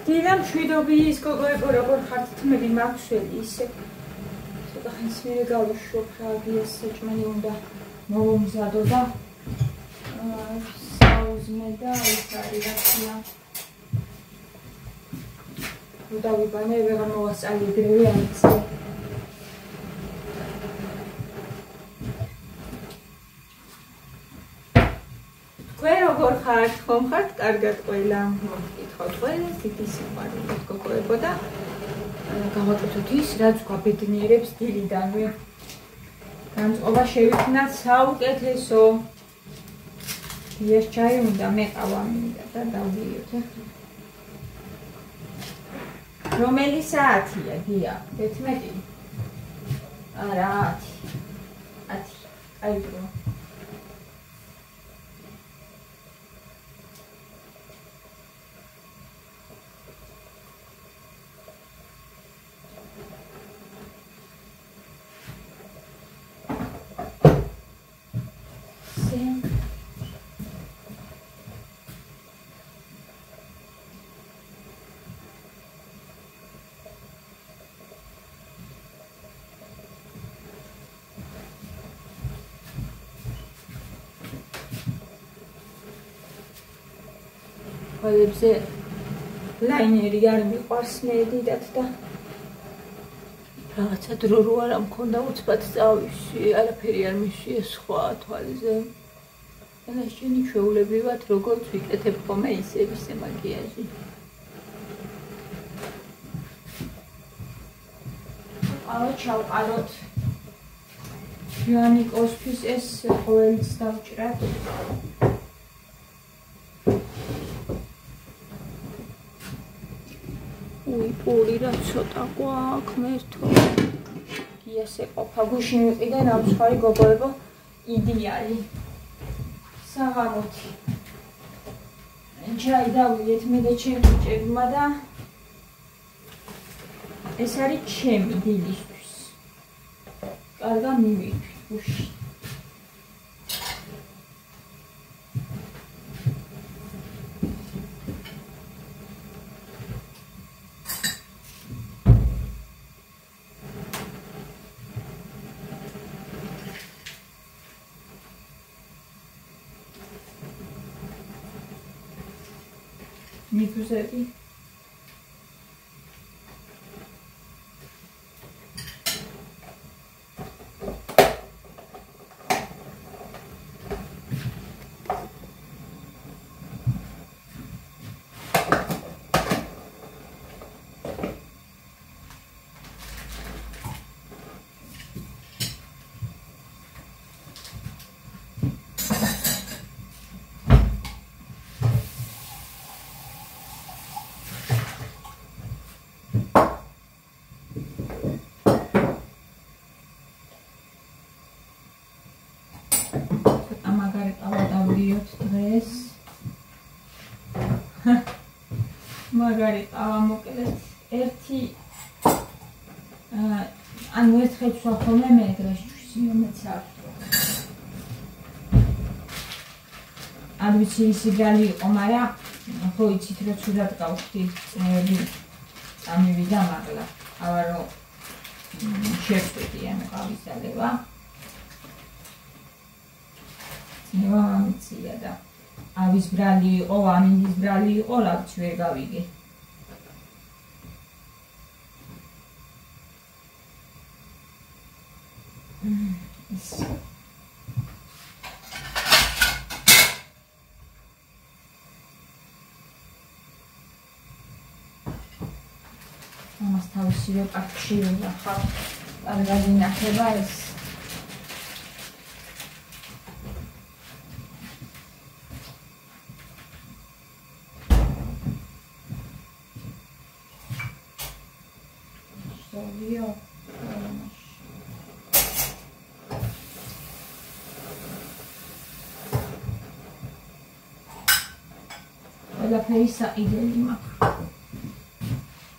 დილა მშვიდობის გოგოებო, როგორ ხართ? თმები მაქვსველი ისე. ცოტა ხნის მერე გავუშვებ რა, გიას საჭმელი უნდა მოვუმზადო და საუზმე და ის არის რაცია. დავიბანე, ვეღარ მოვასწავლე ეგრევე ამიცე. თქვენ როგორ ხართ? ხომ ხართ? კარგად ყველა. მოგკითხავთ ყველას, დიდი სიყვარულით გოგოებო და გავაკეთოთ ის, რაც გვაბედნიერებს დილიდანვე. განწყობა შევიქნათ საუკეთესო. გიას ჩაი უნდა, მე ყავა მინდა და დავდიოთ. რომელი საათია, გია? 11? არა, 10. აი დრო. ხოებზე ლაინერი არ მიყვარს მე დიდად და რაღაცა დრო რო არ მქონდა უცბად წავისი, არაფერი არ მისია სხვა თვალზე. ეს შენი ჩვეულებრივად როგორც ვიკეთებ ხოლმე ისე მაკიაჟი. აუ ჩავყაროთ. იანიკოსთვის ეს ყოველს დავჭრათ. პური რა ცოტა გვაქვს მერთო. გიას ეყოფა გუშინ ვიყიდე ნამსხარი გოგოებო იდეალი. საღამოთი. ჩაი დავიეთ მე და ჩემი ბიჭებმა და ეს არის ჩემი დილისთვის. კარგა მივიქვი გუშინ. მიგუზები დღეს მაგარი ყავა მოკლედ ერთი ანუ ერთხელ ვსვახome მე დღეშვის მეცარ არ ვიცი ისი გალი იყო მაგრამ ხო იცით რომ ცუდად გავხდი წნეები წამივიდა მაგლა აბა რომ შევწვდი ამ ყავის დალევა მამიცია და ავის ბრალი იყო, ამინდის ბრალი იყო, რაც ვერ გავიგე. ამას თავისივე პარკში ვნახავ. კარგად ინახება ეს. ყველაფერი საიდელი მაქვს.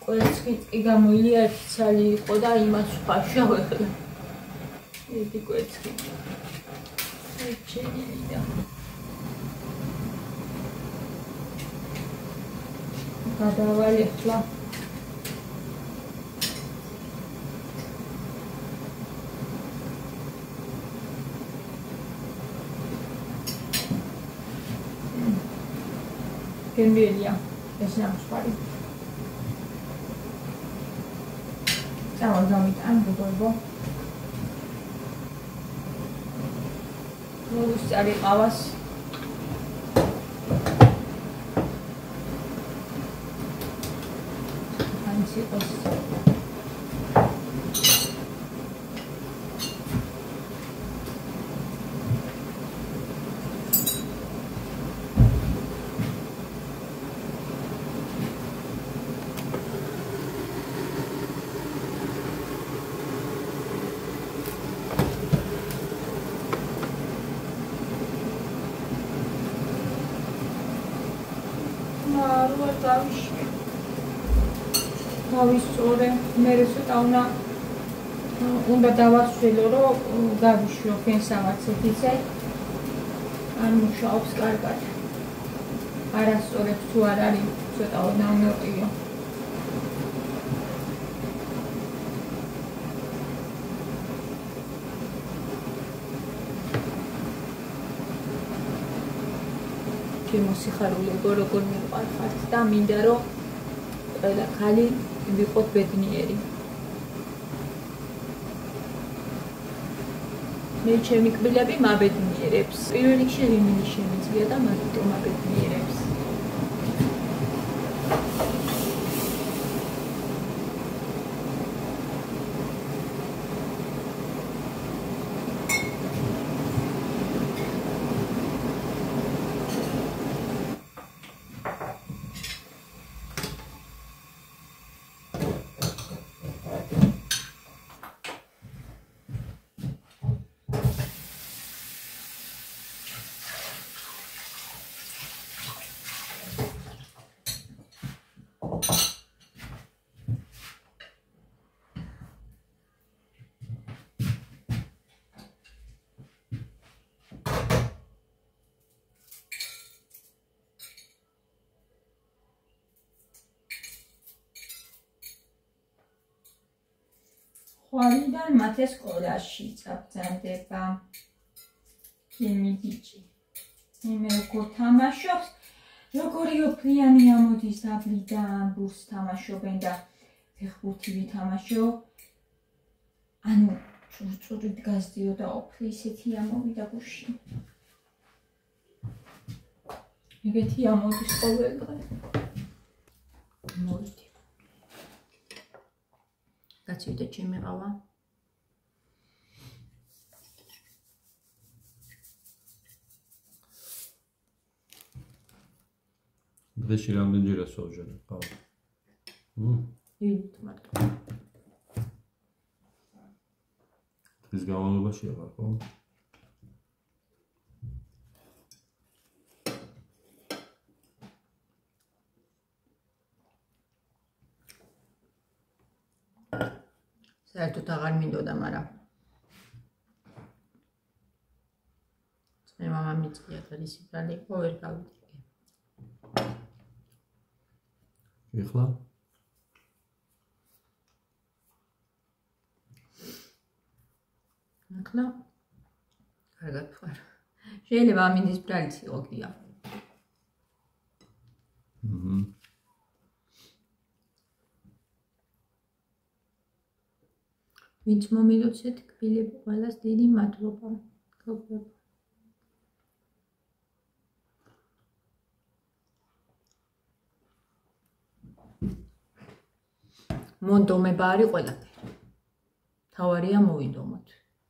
კვერცხიც კი გამოილია ერთი ცალი იყო და იმას ვხაშავ ახლა. ერთი კვერცხი. ეჩენილი და გადავალ ახლა გემრიელია ეს ნამსვარი. წავაგავიტან გოგოებო. მოუსწარი ყავას. ანცი ყოს. დავისწორე, მე ცოტა უნდა დავასრულო, რომ გავიშლო ფენსამაცეთიზე. არ მუშაობს კარგად. არასწორებს თუ არ არის, ცოტა ნაუნოტიო. ჩემო სიხარულებო, როგორ მიყვარხართ და მინდა რომ ყველა ხალი ვიყოთ ბედნიერი. მე ჩემი კბილები მაბედნიერებს. პირველ რიგში ემილი შემიძლია და მათო მაბედნიერებს. ხვალიდან მათე სკოლაში წაბრძანდება. ჩემი ბიჭი. მე როგორ თამაშობს, როგორი ოფლიანი ამოდის დაბლიდან, ბურს თამაშობენ და ფეხბურთი ვითამაშო. ანუ წურწურით გასდიო და ოფლი ისეთი ამოვიდა გუში. ეგეთი ამოდის ყოველდღე. მოვიდი. გაცივდა ჩემი ყავა. დღეში რამდენჯერა სვავჟერე ყავა? იდით მარტო. დღის განმავლობაში აღარ ხო? საერთოდ აღარ მინდოდა, მაგრამ მე მამა მიწია დღის ბრალი იყო, ვერ გავიდგე. ეხლა? ახლა კარგად ვარ. შეიძლება ამინდის ბრალიც იყო გია. ვინც მომილოცეთ კბილები ყველას დიდი მადლობა. გოგოებო. მონდომება არის ყველაფერი. თავარია მოვიდომოთ.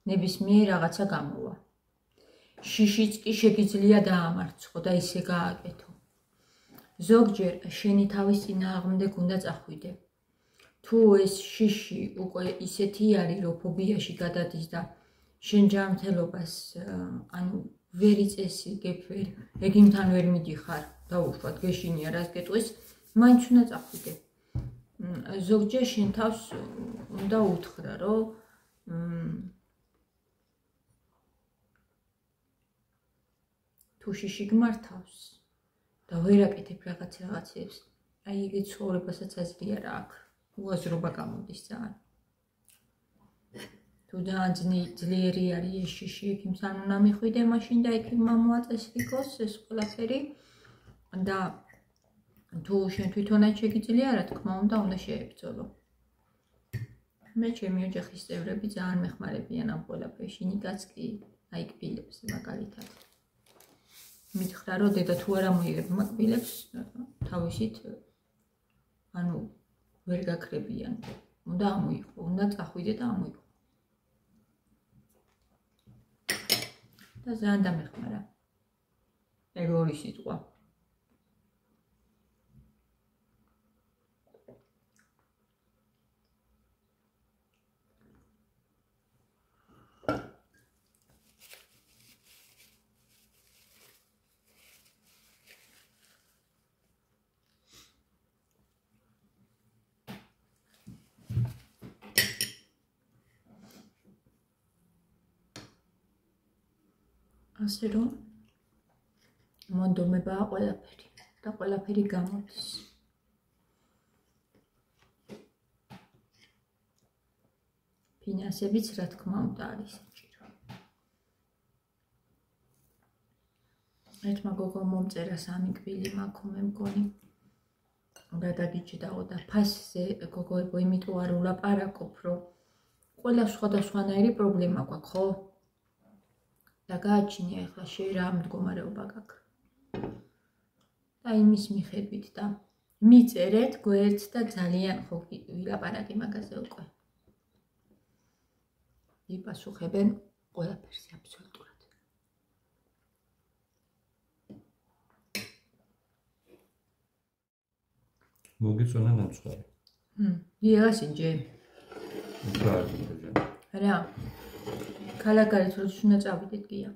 ნებისმიერ რაღაცა გამოვა. შიშიც კი შეგიძლია დაამარცხო და ისე გააკეთო. ზოგჯერ შენი თავის წინააღმდეგ უნდა წახვიდე. თუ ეს შიში უკვე ისეთი არის, რომ ფობიაში გადადის და შენ ჯანმრთელობას, ანუ ვერი წესი გეფერ, ეგიმთან ვერ მიდიხარ, დაუშვათ გეშინია რას გეტყვის, მაინც უნდა წახვიდე. ზოგჯერ შენ თავს უნდა უთხრა, რომ თუ შიში გმართავს და ვერ აკეთებ რაღაცეებს, აი იგი ცხოვრებასაც აზრია რა აქვს. უაზრობა გამოდის ძალიან. თუ ძალიან ძლიერი არის ეს შიში, ექიმს არ უნდა მიხვიდე მაშინ და ექიმ მომაწესრიგოს ეს ყველაფერი და თუ შენ თვითონაც შეგიძლია, რა თქმა უნდა შეებრძოლო. მე ჩემი ოჯახის წევრები ძალიან მეხმარებიან ამ ყველაფერში, ნიკაც კი აი კბილებს მაგალითად. მითხრა რომ დედა თუ არ ამოიღებ მაგბილებს თავისით ანუ ვერ გაქრებიან. უნდა ამოიღო, უნდა წახვიდე და ამოიღო. და ძალიან დამეხმარა. ეგ ორი სიტყვა. ასე რომ მონდომებაა ყველაფერი და ყველაფერი გამოდის. ფინანსებიც რა თქმა უნდა არის საჭირო. ერთმა გოგომ მომწერა 3 კბილი მაქვს მე მგონი. და დაგიჭიდაო და ფასზე გოგოებო იმიტომ არ ვლაპარაკობ რომ ყველა სხვადასხვანაირი პრობლემა გვაქვს ხო? და გააჩინია ახლა შენ რა მდგომარეობა გაქვს. და იმის მიხედვით და მიწერეთ გვერდს და ძალიან ხო ვილაპარაკი მაგაზე უკვე. იპასუხებენ ყველაფერს აბსოლუტურად. მოგიწონა ნამსხარი. იღასინჯე. რა. ქალაქგარეთ როდის უნდა წავიდეთ გია.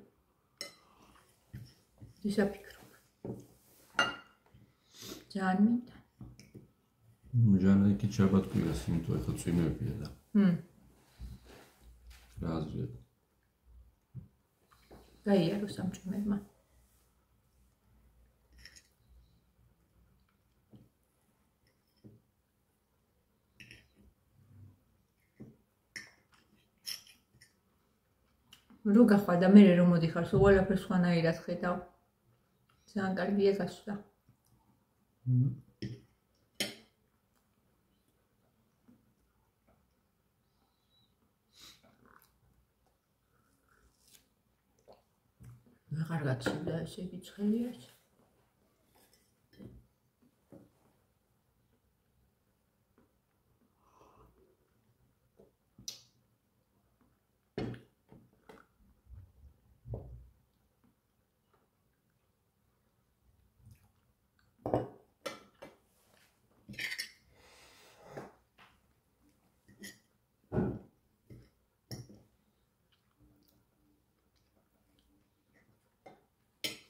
ისაფიქრო. ძალიან მინდა. ჯანიკი ჩაბატკვირას იმიტომ ეხლა წვიმებია და. რა აზრია? გაიარო სამჭმელმა. რო გახვალ და მე რომ მოდიხარ, სულ ყველაფერს სხვანაირად ხედავ. ძალიან კარგია გასვლა. მე ხარ გაცილდა ესე იგი ცხელიას.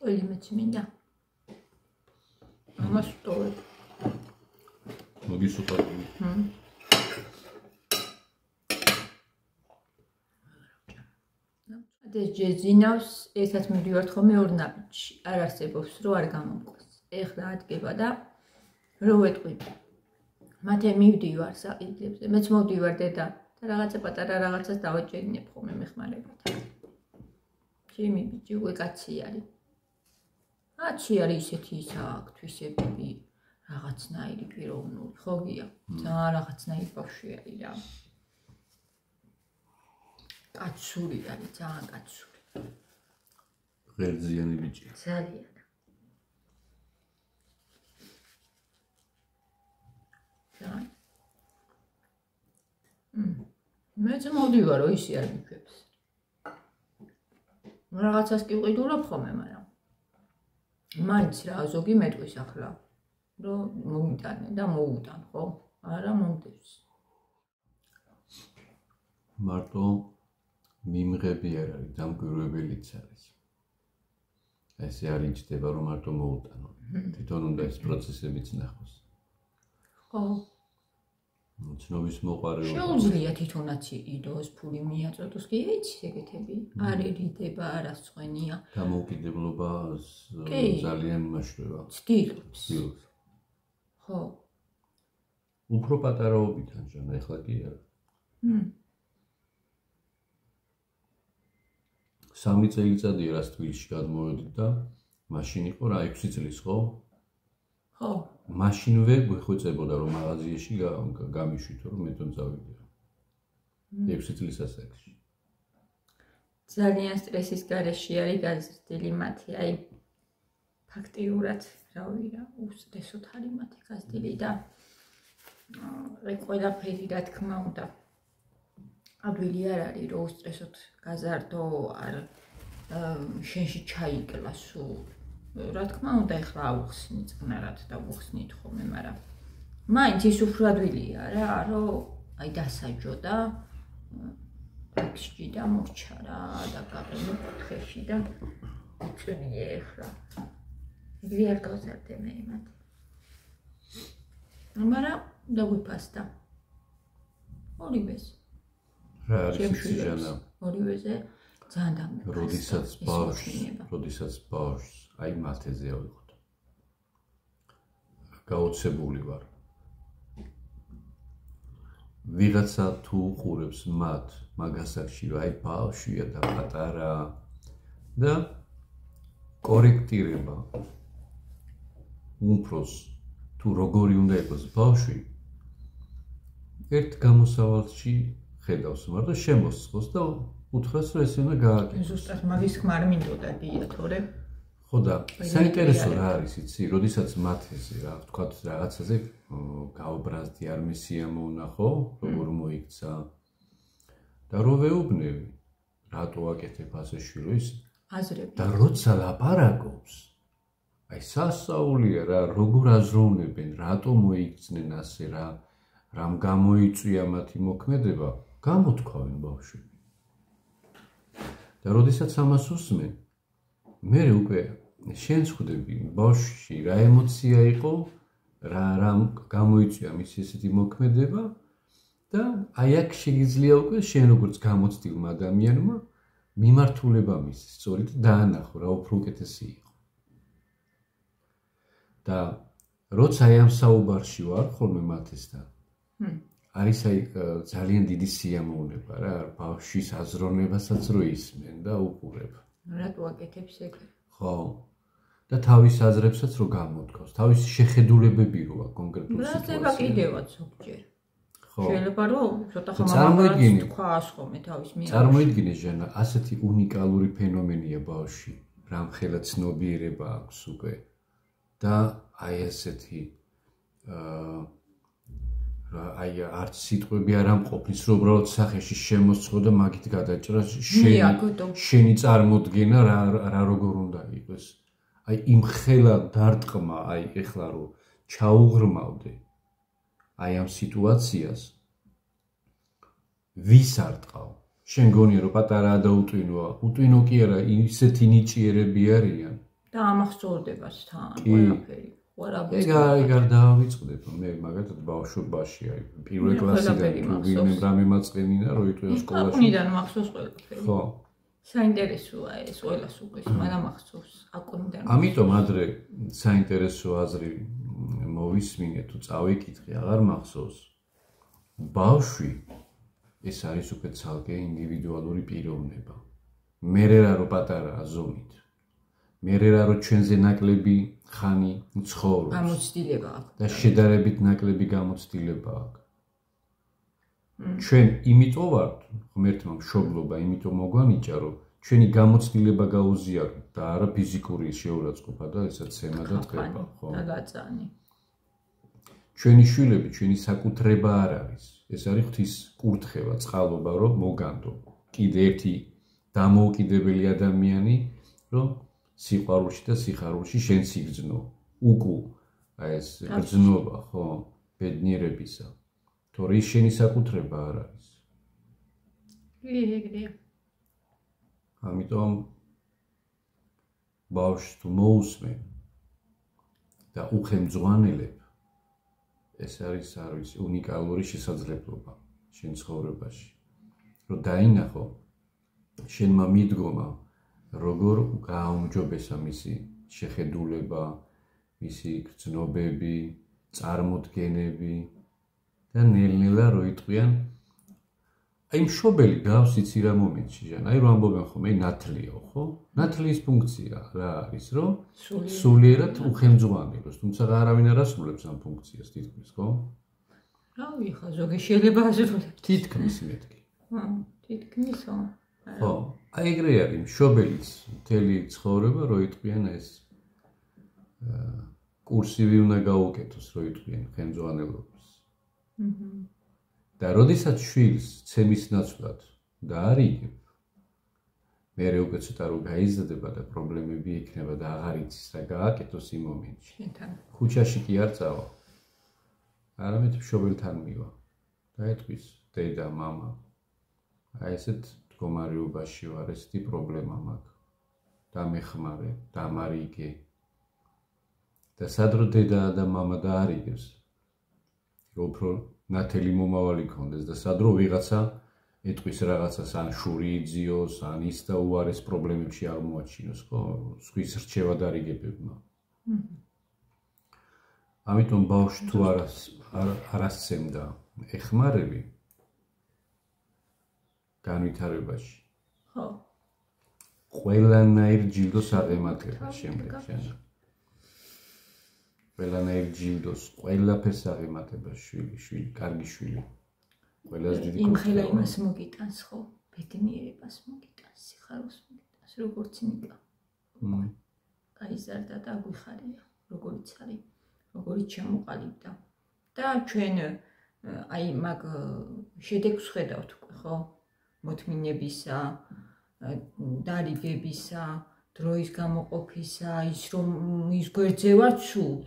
Öyle mi çiminda? Ama süt olur. Mogi süt olur. ეს ჯეზინავს ესაც მივდივართ ხოლმე ორ ნაბიჯში. არ არსებობს რომ არ გამომყვეს. ეხლა ადგება და რო ვეტყვი. მათე მივდივარ საყიდლებზე. მეც მოვდივარ დედა და რაღაცა პატარა რაღაცას დავაჭერინებ ხოლმე მეხმარებათ. ჩემი ბიჭი უკვე კაცი არის. აცი არის ისეთი ისაა თვისებები რაღაცნაირი პიროვნული ხო გია ძალიან რაღაცნაირი ბავშვი არის რა კაცური არის ძალიან კაცური ღერძიანი ბიჭი ძალიან მეც მოვდივარო ისე არ მიქვებს რაღაცას კი ვყიდულობ ხოლმე მაგრამ მაინც რა ზოგი მეტყვის ახლა რომ მომიტანე და მოუტან ხო არა მომდევს მარტო მიმღები არ არის დამკვირვებელიც არის ესე არ იჭდება რომ მარტო მოუტანო თვითონ უნდა ეს პროცესებიც ნახოს ხო ცნობის მოყარეობა შეუძლია თვითონაც იდოს ფული მიაწოდოს კი ეცი ეგეთები არ ერიდება არა სწვენია დამოუკიდებლობა ძალიან იმაშრება ცდილობს ხო. უფრო პატარაობიდან ჟანა, ეხლა კი არა. სამი წელიწადია რაც თბილისში გადმოვედით და მაშინ იყო რა 6 წლის ხო? ხო. მაშინვე გვეხვეწებოდა რომ მაღაზიაში გამიშვითო რომ მე თვითონ წავიდე. 6 წლის ასაკში. ძალიან სტრესის გარეშე არის გაზრდილი მათი, აი ფაქტიურად, რავი რა, უსტრესოთ არის მათი გაზრდილი და აი ყველაფერი რა თქმა უნდა ადვილი არ არის რომ უსტრესოთ გაზარდო არ შენში ჩაიკლა სულ რა თქმა უნდა ეხლა აუხსნი წყნარად და უხსნით ხოლმე მაგრამ მაინც ის უფრო ადვილია რა რომ აი დასაჯო და ტექსტი და მორჩა რა და გაყენო კუთხეში და უწუნია ეხლა იგი არ გავზარდე მე მათი მაგრამ დაგვიფასდა ორივეს რა არის ჟანა ორივეზე ძალიან დამიფასდა როდესაც ბავშვს აი მათეზე ავიღოთ გაოცებული ვარ ვიღაცა თუ უყურებს მათ მაგასაკში რომ აი ბავშვია და პატარა და კორექტირება უმფროს თუ როგორი უნდა იყოს ბავშვი ერთ გამოსავალში ხედავს მაგრამ შემოსწოს და უთხრას რომ ეს უნდა გააკეთოს ზუსტად მაგის ხმა არ მინდოდა დია თორე ხო და საინტერესო რა არის იცი როდესაც მათეზე რა ვთქვათ რაღაცაზე გაუბრაზდი არ მესიამოვნახო როგორ მოიქცა და რო ვეუბნები რატო აკეთებ ასე შვილო ის აზრები და როცა ლაპარაკობს აი სასაულია რა როგორ აზროვნებენ რატო მოიქცნენ ასე რა რამ გამოიწვია მათი მოქმედება გამოთქვავენ ბავშვები და როდესაც ამას უსმენ მე უკვე შენ ხვდები ბავშვში რა ემოცია იყო რა გამოიწვია მის ესეთი მოქმედება და აი აქ შეიძლება უკვე შენ როგორც გამოცდილმა ადამიანმა მიმართულება მის სწორედ დაანახო რა უფრო უკეთესი იყო და როცა აი ამ საუბარში ვარ ხოლმე მათესთან არის აი ძალიან დიდი სიამოვნება რა ბავშვის აზროვნებასაც რო ისმენ და უყურებ რატო აკეთებს ეგრე ხო და თავის აზრებსაც რო გამოთქვას თავის შეხედულებები როა კონკრეტულ სიტუაციებში რა კიდევაც ზოგჯერ ხო შეიძლება რომ ცოტა ხმამაღალს თქვას ხოლმე თავის მიერ წარმოიდგინე ჟანა ასეთი უნიკალური ფენომენია ბავშვი რამხელა ცნობიერება აქვს უკვე და აი ესეთი აი არც სიტყვები არ ამყოფნის რომ უბრალოდ სახეში შემოსწრო და მაგით გადაჭრა შენი წარმოდგენა რა როგორ უნდა იყოს აი იმ ხელა დარტყმა აი ეხლა რომ ჩაუღრმავდე აი ამ სიტუაციას ვის არ ტყავ შენ გონია რომ პატარაა და უტვინოა უტვინო კი არა ისეთი ნიჭიერები არიან და ამახსოვრდება თან ყველაფერი ეგ არ დავიწყდებ მე მაგათად ბავშვობაში აი პირველ კლასიდან თუ ვინმე რამე მაწყენინა რომ იტყვია სკოლაში აკუნიდან მახსოვს ყველაფერი ხო საინტერესოა ეს ყველას უკვე მაგრამ მახსოვს აკუნიდან ამიტომ ადრე საინტერესო აზრი მოვისმინე თუ წავიკითხე აღარ მახსოვს ბავშვი ეს არის უკვე ცალკე ინდივიდუალური პიროვნება მე რა რომ პატარაა ზომით მე რა რომ ჩვენზე ნაკლები ხანი ცხოვრობს გამოცდილება აქვს და შედარებით ნაკლები გამოცდილება აქვს ჩვენ იმიტომ ვართ ღმერთმა მშობლობა იმიტომ მოგვანიჭა რომ ჩვენი გამოცდილება გაუზიაროთ და არა ფიზიკური შეურაცხყოფა და ესეც ცემა და ტყება ხო და გაწანი ჩვენი შვილები ჩვენი საკუთრება არ არის ეს არის ღვთის კურთხევა წყალობა რომ მოგანდო კიდე ერთი დამოუკიდებელი ადამიანი რომ სიყვარულში და სიხარულში შენც იგრძნო უკუ აი ეს გრძნობა ხო ბედნიერებისა თორე ის შენი საკუთრება არ არის ეგრე ამიტომ ბავშვს თუ მოусმენ და უხემძღვანელებ ეს არის უნიკალური შესაძლებლობა შენ ცხოვრებაში რომ დაინახო შენმა მიდგომა როგორ გააუმჯობესა მისი შეხედულება, მისი გრძნობები, წარმოდგენები და ნელ-ნელა რო იტყვიან აი მშობელი გავს იცი რა მომენტში ჯან აი რო ამბობენ ხოლმე ნათლიო ხო ნათლიის ფუნქცია რა არის რომ სულიერად უხელმძღვანელოს თუმცა არავინ არ ასრულებს ამ ფუნქციას თითქმის ხო რავი ხა ზოგი შეიძლება ასრულებს თითქმის მეთქი თითქმისო ხო აი ეგრე არის მშობელიც მთელი ცხოვრება რო იტყვიან ეს კურსივი უნდა გაუკეთოს რო იტყვიან ხელმძღვანელობას და როდესაც შვილს ცემის ნაცვლად და არიგებ მერე უკვე ცოტა რო გაიზრდება და პრობლემები იქნება და აღარ იცის რა გააკეთოს იმ მომენტში ქუჩაში კი არ წავა არამედ მშობელთან მივა და ეტყვის დედა მამა აი ესეთ მდგომარეობაში ვარ ესეთი პრობლემა მაქვს დამეხმარე დამარიგე და სადრო დედა და მამა დაარიგებს უფრო ნათელი მომავალი ქონდეს და სადრო ვიღაცა ეტყვის რაღაცას ან შური იძიოს ან ის და უარეს პრობლემებში აღმოაჩინოს ხო სხვის რჩევა დარიგებებმა ამიტომ ბავშვი თუ არასცემდა ეხმარები განვითარებაში ხო ყველანაირ ჯილდოს აღემატება შემდეგ ყველანაირ ჯილდოს ყველაფერს აღემატება შვილი კარგი შვილი ყველას დიდი იმხელა იმას მოგიტანს ხო ბედნიერებას მოგიტანს სიხარულს მოგიტანს როგორც ნიკა გაიზარდა და გვიხარია როგორიც არის როგორიც ჩამოყალიბდა და ჩვენ აი მაგ შედეგს ხედავთ უკვე ხო მოთმინებისა დარიგებისა დროის გამოყოფისა ის რომ ის გვერდზე ვართ სულ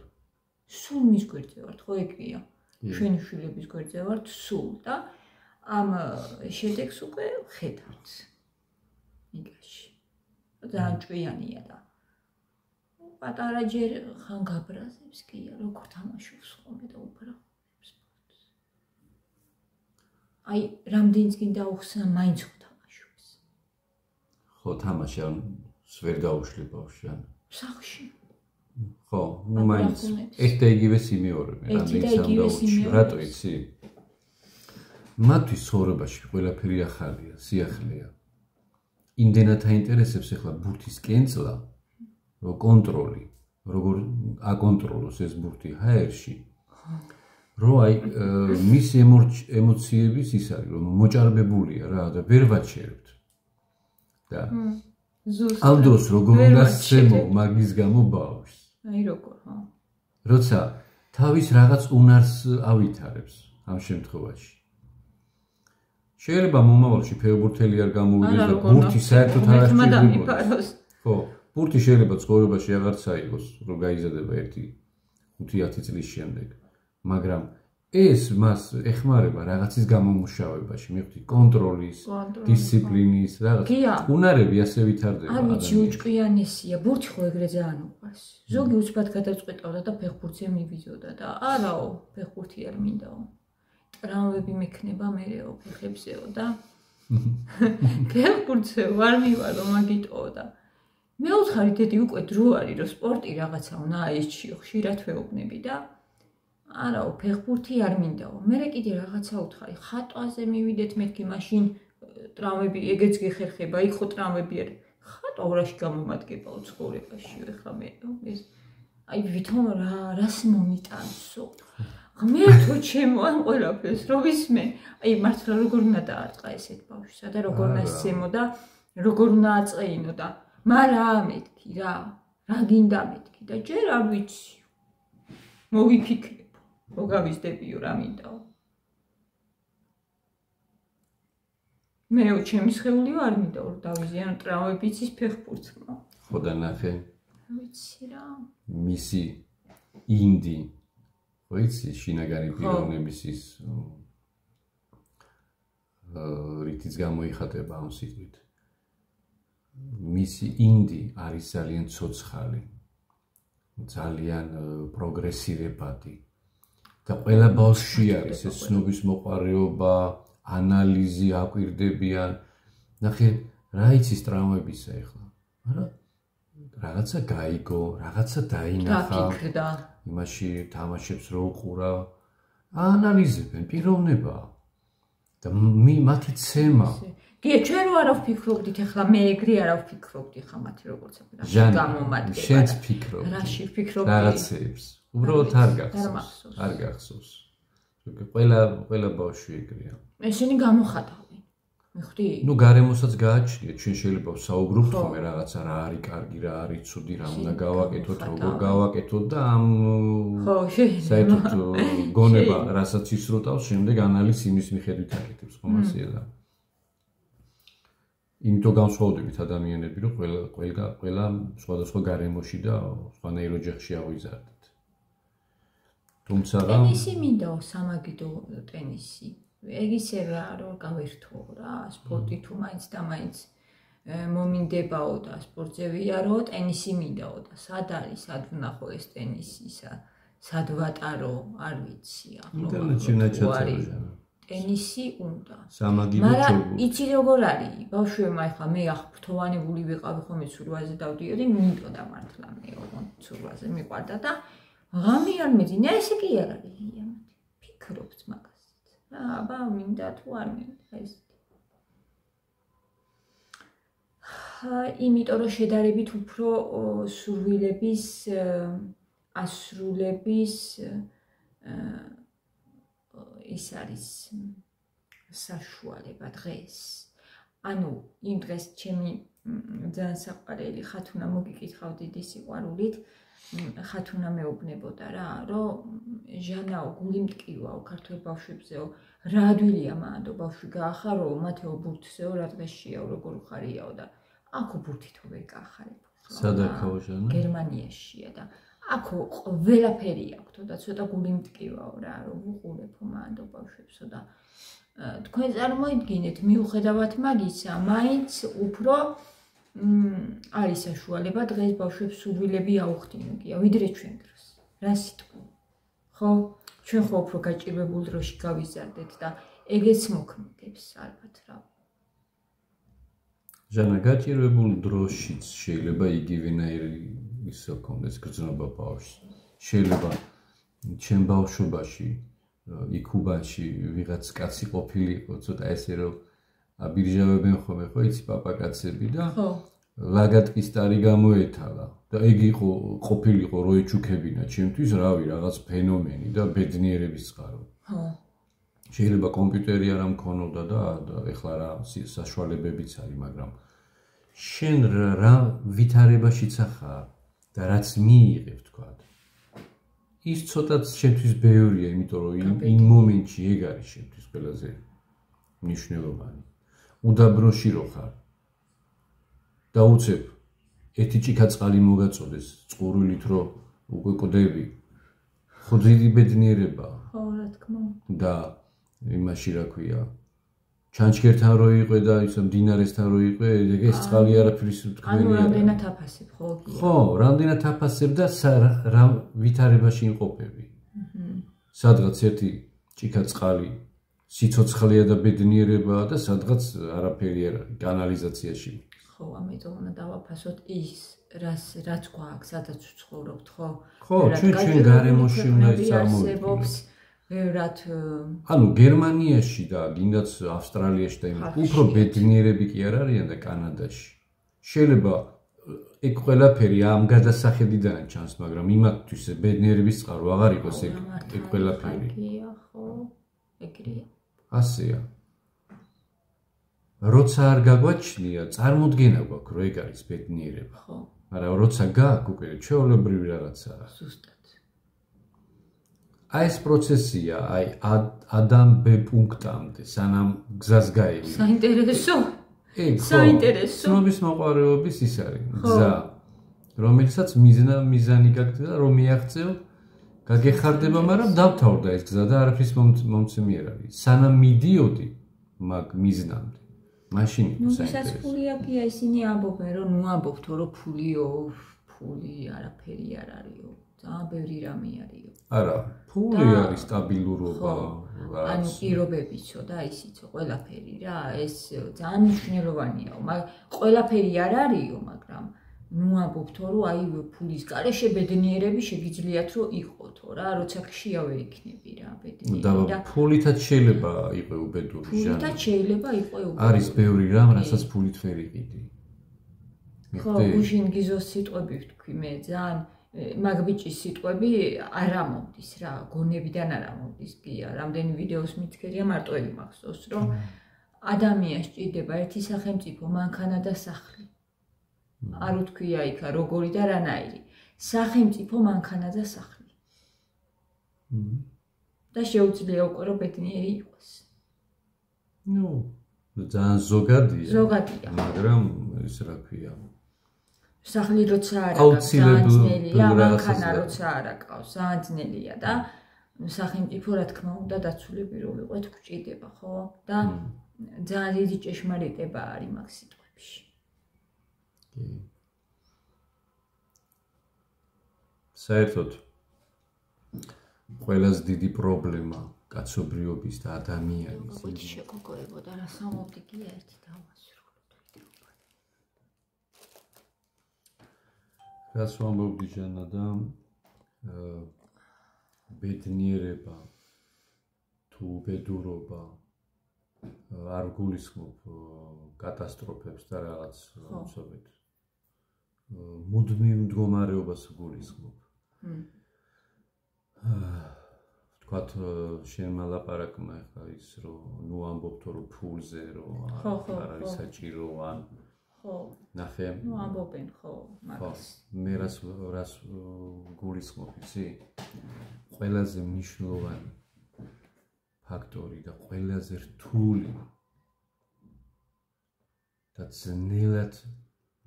მის გვერდზე ვართ ხო ეგია ჩვენი შვილების გვერდზე ვართ სულ და ამ შედეგს უკვე ხედავთ იგაში ძალიან ჭვიანია და პატარა ჯერ ხან გაბრაზებს კია როგორ თამაშობს ხოლმე და უფრახობს აი რამდენიც კი დაუხსნა მაინც ხო თამაშობს ხო თამაში ან ვერ დაუშლი ბავშვი ან სახში ხო მაინც ეს და იგივეს იმეორებენ რამდენიც ამ დაუჩი რატო იცი მათთვის ცხოვრებაში ყველაფერი ახალია სიახლეა იმდენად აინტერესებს ახლა ბურთის კენწლა რომ კონტროლი როგორ აკონტროლოს ეს ბურთი ჰაერში რომ აი მის ემოციების ის არის რომ მოჭარბებულია რა და ვერ ვაჩერებთ და ამ დროს როგორ უნდა სცემო მაგის გამო ბავშვს აი როგორ ხო როცა თავის რაღაც უნარს ავითარებს ამ შემთხვევაში შეიძლება მომავალში ფეხბურთელი არ გამოვიდეს და ბურთი საერთოდ არ აღჭირდება ხო ბურთი შეიძლება ცხოვრებაში აღარ წაიღოს რომ გაიზარდება 1-5-10 წლის შემდეგ მაგრამ ეს მას ეხმარება რაღაცის გამომუშავებაში მივხვდი კონტროლის დისციპლინის რაღაც უნარები ასე ვითარდება არ ვიცი უჭყიანესია ბურთი ხო ეგრე ძალიან უყვარს ზოგი უცბად გადაწყვეტავდა და ფეხბურთზე მივიზოდა და არაო ფეხბურთი არ მინდაო ტრამვები მექნება მერეო ფეხებზეო და ფეხბურთზე ვარ მივარო მაგიტო და მეუთხარი დედი უკვე დრო არის რომ სპორტი რაღაცა უნდა აეჩიო ხშირად ვეუბნები და არაო ფეხბურთი არ მინდაო მერე კიდე რაღაცა უთხარი ხატვაზე მივიდეთ მეთქი მაშინ ტრამვები ეგეც გეხერხება იქ ხო ტრამვები არის ხატვა რაში გამომადგებაო ცხოვრებაში ეხლა მე ეს აი ვითომ რას მომიტანსო მე თუ ჩემო ამ ყველაფერს რო ვისმენ აი მართლა როგორ უნდა დაარტყა ესეთ ბავშვსა და როგორ უნდა სცემო და როგორ უნდა აწყეინო და მარა მეთქი რა გინდა მეთქი და ჯერ არ ვიცი მოვიფიქრე რო გავიზდებიო რა მინდაო მეო ჩემი სხეულიო არ მინდა რომ დავიზიანო ტრამვებიც ის ფეხბურთმა ხო და ნახე ვიცი რა მისი ინდი ხო იცი შინაგანი პიროვნების ის რითიც გამოიხატება ამ სიტყვით მისი ინდი არის ძალიან ცოცხალი ძალიან პროგრესირებადი და ყველა ბავშვში არის ეს ცნობის მოყარეობა ანალიზი აკვირდებიან ნახე რა იცის ტრამვებისა ეხლა არა რაღაცა გაიგო რაღაცა დაინახა იმაში თამაშებს რო უყურა, აანალიზებენ პიროვნებაა და მათი ცემა. კი, ჩვენ რო არ ვფიქრობდით, ახლა მე ეგრე არ ვფიქრობდი ხა მათი როგორც გამომადგება. შენც ფიქრობ. რაში ვფიქრობდი? რაღაცებს. უბრალოდ არ გახსოვს. ყველა ბავშვი ეგრეა. ესენი გამოხატავენ. მიხდი? ნუ გარემოსაც გააჩნიეთ, ჩვენ შეიძლება ვსაუბრობთ ხოლმე რაღაცა რა არის კარგი, რა არის ცუდი, რა უნდა გავაკეთოთ, როგორ გავაკეთოთ და ამ საერთოდ გონება, რასაც ისრუტავს, შემდეგ ანალიზს იმის მიხედვით აკეთებს, ხომ ასეა და იმიტომ განსხვავდებით ადამიანები, რომ ყველა სხვადასხვა გარემოში და სხვა ნეიროჯახში ავიზარდეთ. თუმცა ტენისი მინდაო, სამაგიდო ტენისი. ეგ ისევე რომ გავერთო რა, სპორტი თუ მაინც და მაინც მომინდებაო და სპორტზე ვიარო, ტენისი მინდაო და სად არის, სად ვნახო ეს ტენისი, სად ვატარო, არ ვიცი ახლა. ინტერნეტში ნაჩვენებია. ტენისი უნდა. სამაგიდო ჯოგო. მაგრამ იცი როგორ არის? ბავშვებმა ახლა მე აღფრთოვანებული ვიყავი ხოლმე ცურვაზე დავდიოდი, მინდოდა მართლა მე ოღონდ ცურვაზე მიყვარდა და ღამე არ მეძინა, ესე კი არ არის იამათი. ფიქრობთ მაგასაც. აბა მინდა თუ არ მინდა ეს. იმიტომ რომ შედარებით უფრო სურვილების ასრულების ის არის საშუალება დღეს. ანუ იმ დღეს ჩემი ძალიან საყვარელი ხათუნა მოგიკითხავ დიდი სიყვარულით, ხათუნა მეუბნებოდა რა, რომ ჟანაო გული მტკივაო ქართველ ბავშვებზეო, რა ადვილია მანდო ბავშვი გაახარო, მათეო ბურთზეო რა დღესშიაო, როგორ ხარიაო და აქო ბურთითო ვერ გაახარებ. სადაკაო ჟანა? გერმანიაშია და აქო ყველაფერი აქვს და ცოტა გული მტკივაო რა, რომ ვუყურებო მანდო ბავშვებსო და თქვენ წარმოიდგინეთ, მიუხედავად მაგისა, მაინც უფრო არის საშუალება დღეს ბავშვებს სურვილები აუხდინოგია, ვიდრე ჩვენ დროს. რა სიტყვა? ხო? ჩვენ ხო უფრო გაჭირვებულ დროში გავიზარდეთ და ეგეც მოქმედებს ალბათ რა. ჟანა, გაჭირვებულ დროშიც შეიძლება იგივენაირი ისო კონდეს გრძნობა ბავშვს. შეიძლება ჩემ ბავშვობაში იქ უბანში ვიღაც კაცი ყოფილიყო, ცოტა ესე რომ აბირჟავებენ ხოლმე, ხო იცი პაპაკაცები და ლაგატკის ტარი გამოეთალა და ეგ იყო ყოფილიყო რო ეჩუქებინა ჩემთვის რავი რაღაც ფენომენი და ბედნიერების წყარო. ხო. შეიძლება კომპიუტერი არ მქონოდა და ეხლა რა საშუალებებიც არის, მაგრამ შენ რა ვითარებაშიც ახარ და რაც მიიღებ თქვა. ის ცოტაც შენთვის ბევრია, იმიტომ რომ იმ მომენტში ეგ არის შენთვის ყველაზე მნიშვნელოვანი. უდაბროში რო ხარ და უცებ ერთი ჭიქა წყალი მოგაწოდეს წყურვილით რო უკვე კვდები. ხო დიდი ბედნიერებაა. ხო, რა თქმა უნდა. და იმაში რა ქვია ჩანჩქერთან რო იყვე და ისე მდინარესთან რო იყვე, ეს წყალი არაფრის თქვენი ანუ რამდენად აფასებ, ხო? ხო, რამდენად აფასებ და რა ვითარებაში იმყოფები. სადღაც ერთი ჭიქა წყალი სიცოცხლეა და ბედნიერებაა და სადღაც არაფერი არ არის, კანალიზაციაში. ხო, ამიტომ უნდა დავაფასოთ ის, რაც გვაქვს, სადაც ვცხოვრობთ, ხო? ხო, ჩვენ გარემოში უნდა წარმოვიდგინოთ. ბევრად ანუ გერმანიაში და გინდაც ავსტრალიაში და იმით უფრო ბედნიერები კი არ არიან და კანადაში. შეიძლება ეგ ყველაფერი ამ გადასახედიდან ჩანს, მაგრამ იმათთვის ბედნიერების წყარო აღარ იყოს ეგ ყველაფერი. ეგია, ხო? ეგრეა. ასეა. როცა არ გაგვაჩნია, წარმოდგენა გვაქვს, რომ ეგ არის ბედნიერება. ხო. მაგრამ როცა გააქვს უკვე ჩვეულებრივი რაღაცაა. ზუსტად. აი ეს პროცესია, აი ადამ ბ პუნქტამდე, სანამ გზას გაივიდა. საინტერესო. ეგ საინტერესო. ცნობის მოყვარეობის ის არის გზა, რომელსაც მიზანი გაქვს და რომ მიაღწევ, გაგეხარდება, მაგრამ დავთავრდა ეს გზა და არაფრის მომცემი არ არის. სანამ მიდიოდი მაგ მიზნამდე. მაშინ საინტერესო. ფულია კი ისინი ამბობენ, რომ ნუ ამბობთო, რომ ფული არაფერი არ არისო. ძალიან ბევრი რამე არისო. არა, ფული არის სტაბილურობა, ანუ პირობებიცო და ისიცო, ყველაფერი რა, ეს ძალიან მნიშვნელოვანია. ყველაფერი არ არისო, მაგრამ ნუ ამბობთო რომ აი ფულის გარეშე ბედნიერები შეგიძლიათ რომ იყოთო რა როცა ქშია ვერ იქნები რა ბედნიერი და ფულითაც შეიძლება იყო უბედური ჟანი ფულითაც შეიძლება იყო უბედური არის ბევრი რამ რასაც ფულით ვერ იყიდი ხო გუშინ გიზოს სიტყვები ვთქვი მე ძალიან მაგ ბიჭის სიტყვები არ ამომდის რა გონებიდან არ ამომდის გია რამდენი ვიდეოს მითქერია მარტოები მახსოვს რომ ადამიანს ჭირდება ერთი სახელმწიფო მანქანა და სახლი არ უთქვია იქა როგორი და რანაირი სახელმწიფო მანქანა და სახლი და შეუძლია უკვე რომ ბედნიერი იყოს ნუ ძალიან ზოგადია მაგრამ ის რა ქვია სახლი როცა არ აქვს ძალიან ძნელია მანქანა როცა არ აქვს ძალიან ძნელია და სახელმწიფო რა თქმა უნდა დაცულები რომ ვიყოთ გვჭირდება ხო და ძალიან დიდი ჭეშმარიტება არის მაგ სიტყვებში საერთოდ ყველაზე დიდი პრობლემა კაცობრიობის და ადამიანის როგორ შეგოგოებოდა რა სამოვდიგია ერთი დავასრულოთ რას ვამბობდი ჟანა და ბედნიერება თუ ბედურობა არ გულისხმობ კატასტროფებს და რაღაც უცებეთ მუდმივ მდგომარეობას გულისხმობ ვთქვათ შენ მალაპარაკმა ხა ის რომ ნუ ამბობთო რომ ფულზე რომ არ არის საჭირო ან ხო ნახე ნუ ამბობენ ხო მაგას მე რას გულისხმობ იცი ყველაზე მნიშვნელოვანი ფაქტორი და ყველაზე რთული და ძნელად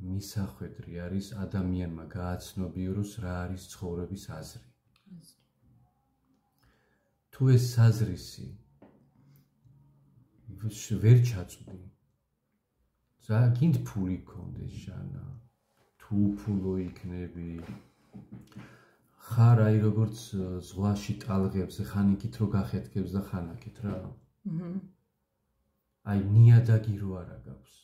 მისახვედრი არის ადამიანმა გააცნობიეროს რა არის ცხოვრების აზრი. თუ ეს აზრისი ვერ ჩაწვდი, გინდ ფული გქონდეს ჟანა, თუ ფულო იქნები, ხარ აი როგორც ზღვაში ტალღებს, ხან იქით რო გახეთქებს და ხან აქეთ რა. აი ნიადაგი რო არა გაქვს.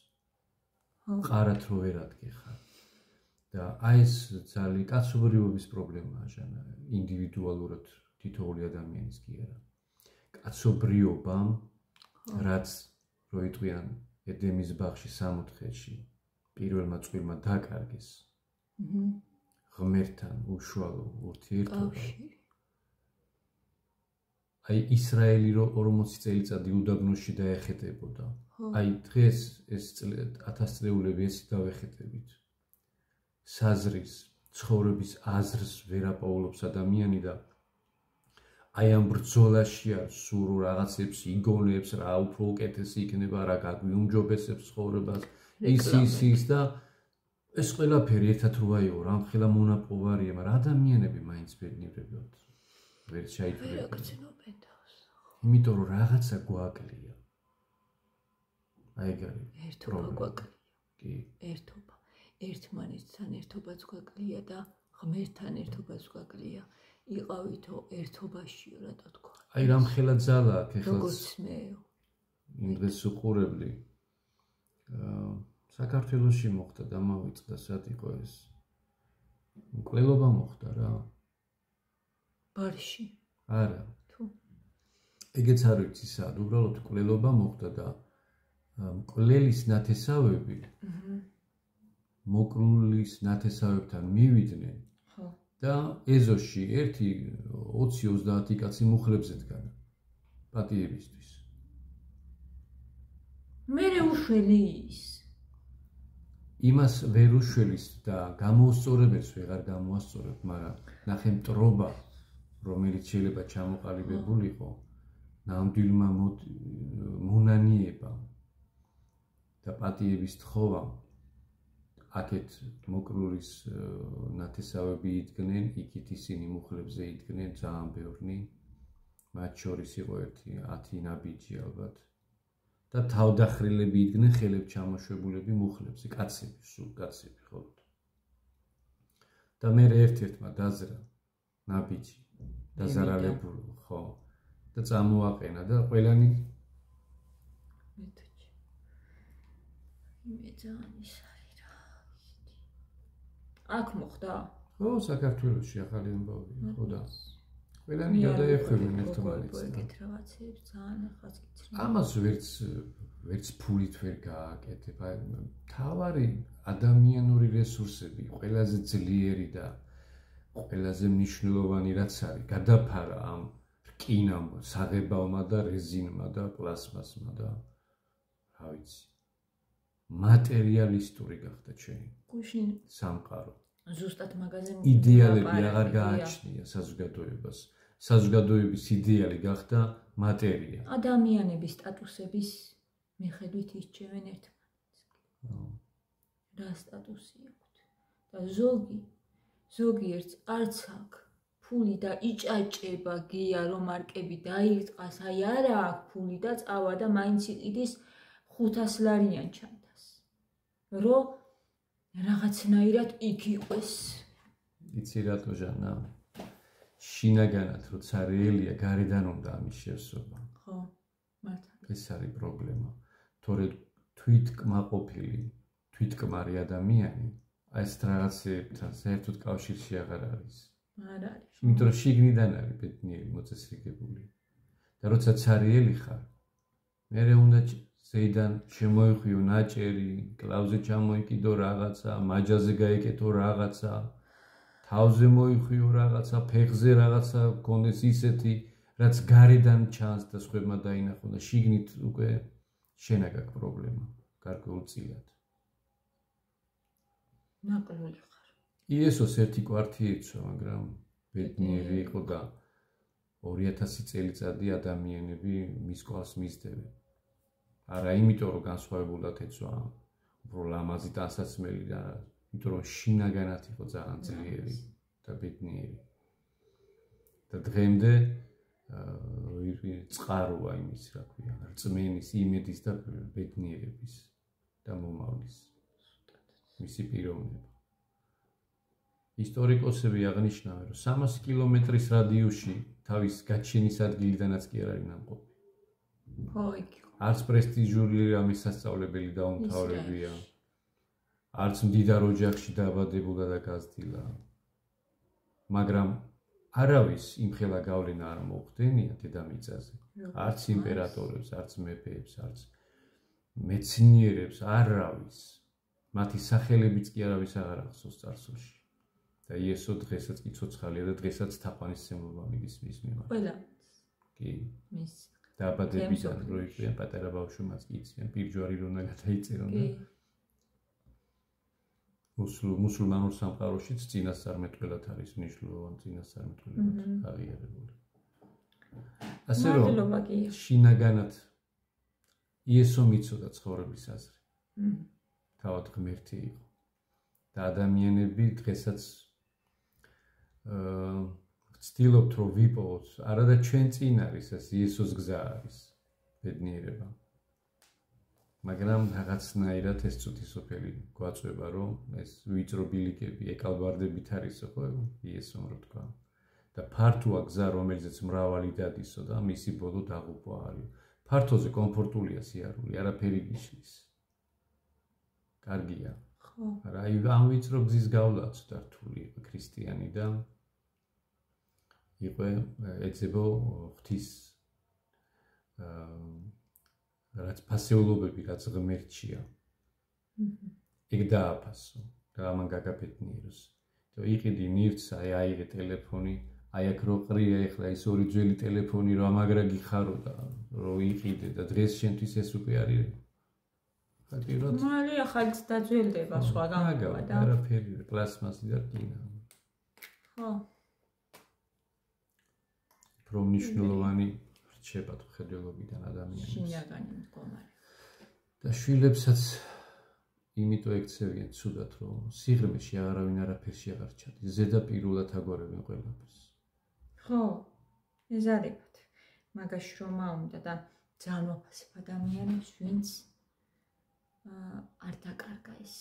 ყარად რო ვერ ადგეხარ. და აი ეს ძალიან კაცობრიობის პრობლემაა ჟანა, ინდივიდუალურად თითოეული ადამიანის კი არა. კაცობრიობამ რაც რო იტყვიან ედემის ბაღში 60-ში პირველმა წყვილმა დაკარგეს. ღმერთთან უშუალო ურთიერთობა. აი ისრაელი რო 40 წელიწადი უდაბნოში დაეხეტებოდა. აი დღეს ეს 1000 წლეულები ეს დავეხეტებით. საზრის, ცხოვრების აზრს ვერ აპაულობს ადამიანი და აი ამ ბრძოლაში არ სულ რაღაცებს იგონებს, რა უფრო უკეთესი იქნება, რა გაგვიუმჯობესებს ცხოვრებას, ის და ეს ყველაფერი ერთად რო აიო, რამხელა მონაპოვარია, მაგრამ ადამიანები მაინც ბედნიერებად ვერ ჩაითვლება. იმიტომ რომ რაღაცა გვაკლია. აი გარი. ერთობა გვაკლია. კი. ერთობა. ერთმანეთთან ერთობაც გვაკლია და ღმერთთან ერთობაც გვაკლია. იყავითო ერთობაშიო რატო თქვა. აი რამხელა ძალა აქ ეხლა. როგორც მეო. იმ დღეს უყურებლი. საქართველოში მოხდა და მოვიწყდა სად იყო ეს. მკვლელობა მოხდა რა. ბარში. არა. თუ. ეგეც არ ვიცი სად, უბრალოდ მკვლელობა მოხდა და მკვლელის ნათესავები მოკლულის ნათესავებთან მივიდნენ. ხო. და ეზოში ერთი 20-30 კაცი მუხლებზე დგა. პატიებისთვის. მერე უშველი ის. იმას ვერ უშველის და გამოუსწორებელს ვეღარ გამოასწორებ, მაგრამ ნახე მტრობა, რომელიც შეიძლება ჩამოყალიბებულიყო, ნამდვილმა მონანიება და პატიების თხოვა აქეთ მოკლულის ნათესავები იდგნენ, იქით ისინი მუხლებზე იდგნენ ძალიან ბევრნი, მათ შორის იყო ერთი 10 ნაბიჯი ალბათ. და თავდახრილები იდგნენ ხელებს ჩამოშვებულები მუხლებზე, კაცები, სულ კაცები ხოლმე. და მე ერთ-ერთმა დაზრა ნაბიჯი, დაზარალებული, ხო. და წამოაყენა და ყველანი მე ძალიან ის არის რა. აქ მოხდა? ხო, საქართველოში ახალი ამბავი, ხო და ყველანი გადაეხვევენ ერთმანეთს. ეგეთ რაღაცებს ძალიან ახაც გიცრი. ამას ვერც ფულით ვერ გააკეთებ. თავარი ადამიანური რესურსები ყველაზე ძლიერი და ყველაზე მნიშვნელოვანი რაც არის, გადაფარა ამ რკინამ, საღებავმა და რეზინმა და პლასმასმა და რა ვიცი. მატერიალისტური გახდა ჩემი გუშინ სამყარო. ზუსტად მაგაზე იდეალები აღარ გააჩნია საზოგადოებას. საზოგადოების იდეალი გახდა მატერია. ადამიანების სტატუსების მიხედვით ისჩევენ ერთმანეთს. რა სტატუსი აქვთ? და ზოგიერთს არც აქვს ფული და იჭაჭება გია რომ არკები დაირწყას, აი არა აქვს ფული და წავა და მაინც იყიდის 500 ლარიან ჩანთას. რომ რაღაცნაირად იქ იყვეს. იცი რატო ჟანა? შინაგანად როცა რეალია, გარედან უნდა ამის შევსება. ხო, მართლა. ეს არის პრობლემა. თორე თვითკმაყოფილი, თვითკმარი ადამიანი აი ეს რაღაცებთან საერთოდ კავშირში აღარ არის. არ არის. იმიტომ რომ შიგნიდან არის ბედნიერი მოწესრიგებული. და როცა ცარიელი ხარ, მერე უნდა ზეიდან შემოიხვიო ნაჭერი, კლავზე ჩამოიკიდო რაღაცა, მაჯაზე გაიკეთო რაღაცა, თავზე მოიხვიო რაღაცა, ფეხზე რაღაცა გქონდეს ისეთი, რაც გარედან ჩანს და სხვებმა დაინახონ და შიგნით უკვე შენ აქვს პრობლემა, გარკვეულწილად. ნაკლული ხარ. იესოს ერთი კვართი ეცვა, მაგრამ ბედნიერი იყო და 2000 წელიწადი ადამიანები მის კვალს მისდევენ. არა იმიტომ რომ განსხვავებულად ეცვა, უფრო ლამაზი ტანსაცმელი და იმიტომ რომ შინაგანად იყო ძალიან ძლიერი და ბედნიერი. და დღემდე წყაროა იმის, რა ქვია, რწმენის, იმედის და ბედნიერების და მომავლის. მისი პიროვნება. ისტორიკოსები აღნიშნავენ, რომ 300 კილომეტრის რადიუსში თავის გაჩენის ადგილიდანაც კი არ არის ნამყოფი. ხო, იქ. არც პრესტიჟული რამის სასწავლებელი დაუმთავრებია. არც მდიდარ ოჯახში დააბადებულა და გაზრდილა. მაგრამ არავის იმხელა გავლენა არ მოხდენია დედამიწაზე. არც იმპერატორებს, არც მეფეებს, არც მეცნიერებს, არავის. მათი სახელებიც კი არავის აღარ ახსოვს წარსულში. და იესო დღესაც კი ცოცხალია და დღესაც თაყვანისმცემლობა მიდის მის მიმართ. ყველა. კი. მის დააბადებიდან რო იყვნენ პატარა ბავშვებმაც კი იციან პირჯვარი რომ გადაიწერონ და მუსულმანურ სამყაროშიც წინასწარმეტყველად არის მნიშვნელოვანი წინასწარმეტყველად აღიარებული. ასე რომ შინაგანად იესო მიცოდა ცხოვრების აზრი. თავად ღმერთი იყო. და ადამიანები დღესაც ვცდილობთ რომ ვიპოვოთ, არადა ჩვენ წინ არის ეს იესოს გზა არის ბედნიერება. მაგრამ რაღაცნაირად ეს წუთი სოფელი გვაწვება რომ ეს ვიწრო ბილიკები ეკალბარდებით არის ხო იესომ რო თქვა. და ფართოა გზა რომელზეც მრავალი დადისო და მისი ბოლო დაღუპვა არის. ფართოზე კომფორტულია სიარული, არაფერი გიშლის. კარგია. ხო. რა ამ ვიწრო გზის გავლაც და რთული იყო ქრისტიანი და იყო ეცებო ღვთის რაც ფასეულობები რაც ღმერთია. ეგ დააფასო და ამან გაგაბედნიეროს. და იყიდი ნირთს, აიღე ტელეფონი, აი აქ რო ყრია ეხლა ის ორი ძველი ტელეფონი რო ამაგრა გიხარო და რო იყიდე და დღეს შენთვის ეს უკვე არის ფაქტიურად მალე ახალიც დაძველდება სხვა გამოგვა და არაფერი პლასმასი და რკინა. ხო. უფრო მნიშვნელოვანი რჩება ხედველობიდან ადამიანის. შინაგანი მდგომარე. და შვილებსაც იმიტომ ექცევიან ცუდად რომ სიღრმეში არავინ არაფერში აღარ ჩადის. ზედაპირულად აგვარებენ ყველაფერს. ხო. ეზარებათ. მაგაში რომა უნდა და ძალიან ვაფასებ ადამიანებს, ვინც არ დაკარგა ეს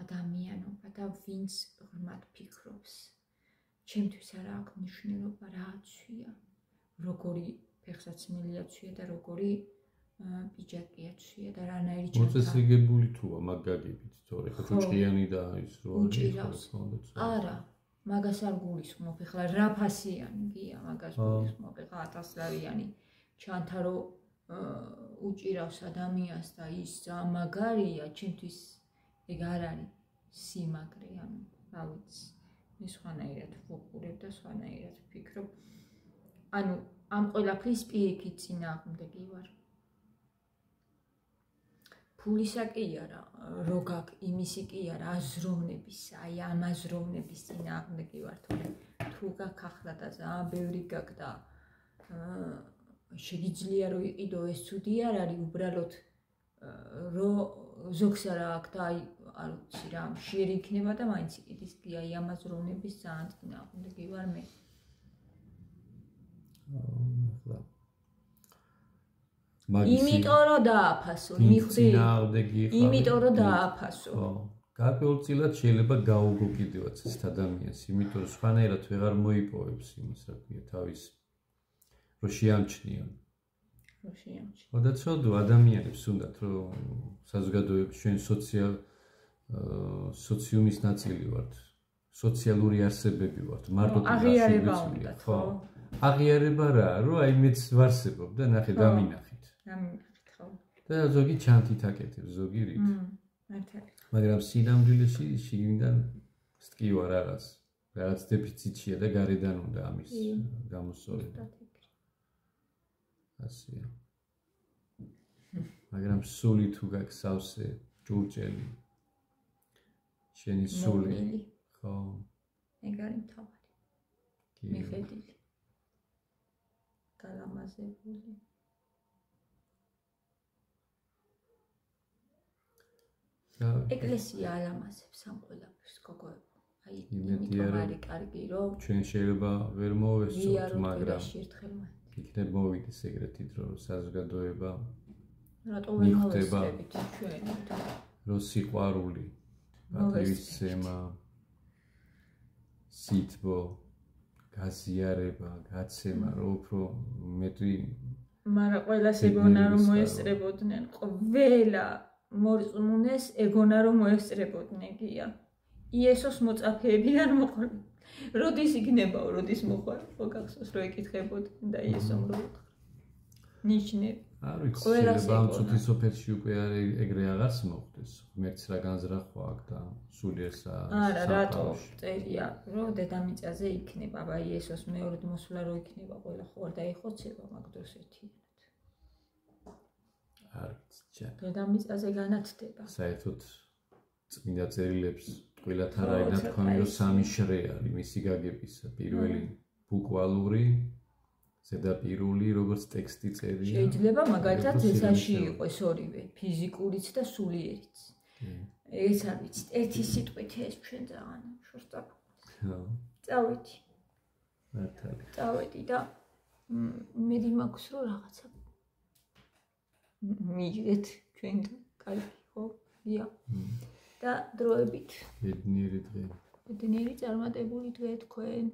ადამიანობა და ვინც ღრმად ფიქრობს. ჩემთვის არა აქვს მნიშვნელობა რა აცვია, როგორი ფეხსაცმელი აცვია და როგორი პიჯაკია ცვია და რანაირი მოწესრიგებული თუა მაგაგებით, თორე კოჭყიანი და ის რო უჭირავს. არა, მაგას არ გულისხმობ, ეხლა რა ფასიანი გია, მაგას გულისხმობ, ეხლა 1000 ლარიანი ჩანთა რო უჭირავს ადამიანს და ის მაგარია, ჩემთვის ეგ არ არის სიმაგრე, ანუ რა ვიცი, მე სხვანაირად ვუყურებ და სხვანაირად ვფიქრობ. ანუ ამ ყველაფრის პირიქით წინააღმდეგი ვარ. ფულისა კი არა, რო გაკ იმისი კი არა, აზროვნების, აი ამ აზროვნების წინააღმდეგი ვარ, თორე თუ გაკ ახლა და ძალიან ბევრი გაკ და შეგიძლია რომ იყიდო ეს ცუდი არ არის, უბრალოდ რო ზოგს არა აქვს და აი არ ვიცი რა, მშიერი იქნება და მაინც იყიდის კი აი ამ აზროვნების ძალიან წინააღმდეგი ვარ მე. იმიტომ რომ დააფასო, მიხვდი? იმიტომ რომ დააფასო. გარკვეულწილად შეიძლება გაუგო კიდევაც ეს ადამიანს, იმიტომ რომ სხვანაირად ვეღარ მოიპოვებს იმას, რა ქვია, თავის რო შეამჩნიონ. და ცოდო ადამიანებს უნდათ რომ საზოგადოების ჩვენ სოციუმის ნაწილი ვართ. სოციალური არსებები ვართ, მარტო აღიარება უნდა, ხო? აღიარება რა, რომ აი მეც ვარსებობ და ნახე დამინახით. დამინახით, ხო. და ზოგი ჩანთით აკეთებს, ზოგი რით. მართალი. მაგრამ სინამდვილეში შიგნიდან სტკი ვარ რაღაც დეფიციტია და გარედან უნდა ამის გამოსწორება. ასია. მაგრამ სული თუ გაქვს სავსე, ჭურჭელი. შენი სული. ხო. ეგ არის მთავარი. მიხედილი. გალამაზებული. ეკლესია ალამაზებს ამ ყველაფერს, გოგოებო. აი, იმიტომ არის კარგი, რომ ჩვენ შეიძლება ვერ მოვესწროთ, მაგრამ იქნებ მოვიდეს ეგრეთი დრო, რომ საზოგადოება რატო ვერ მოვესწრებით ჩვენ? რომ სიყვარული, პატრიოტიზმი, სიტბო, გაზიარება, გაცემა, რომ უფრო მეტი მაგრამ ყველას ეგონა რომ მოესწრებოდნენ, ყველა მორწმუნეს ეგონა რომ მოესწრებოდნენ გია. იესოს მოწაფეებიდან მოყოლ. როდის იქნებაო, როდის მოყოლ? ხო გახსოვს რომ ეკითხებოდნენ და იესომ რო ნიშნები. არ ვიცი, შეიძლება ამ წუთის სოფელში უკვე ეგრე აღარს მოხდეს. ღმერთს რა განზრახვა აქვს და სულიერსა. არა, რატო წერია, რომ დედამიწაზე იქნება, აბა იესოს მეორე მოსვლა რო იქნება, ყველა ხო არ დაიხოცება მაგ დროს ერთიანად. არ ვიცი. დედამიწაზე განათდება. საერთოდ წმინდა წერილებს ტყუილად არ არის ნათქვამი, რომ სამი შრე არის მისი გაგებისა. პირველი ბუკვალური, ზედაპირული, როგორც ტექსტი წერია. შეიძლება მაგალითად ესაში იყოს ორივე, ფიზიკურიც და სულიერიც. ეს არ ვიცი, ერთი სიტყვით ეს ჩვენ ძალიან შორსტაფ. ხო. წავედი. მართალი. წავედი და მე მაქვს რომ რაღაცა მიგეთ ჩვენ კარგი ხო? ია. და დროებით. ბედნიერი დღე. ბედნიერი წარმატებული დღე თქვენ.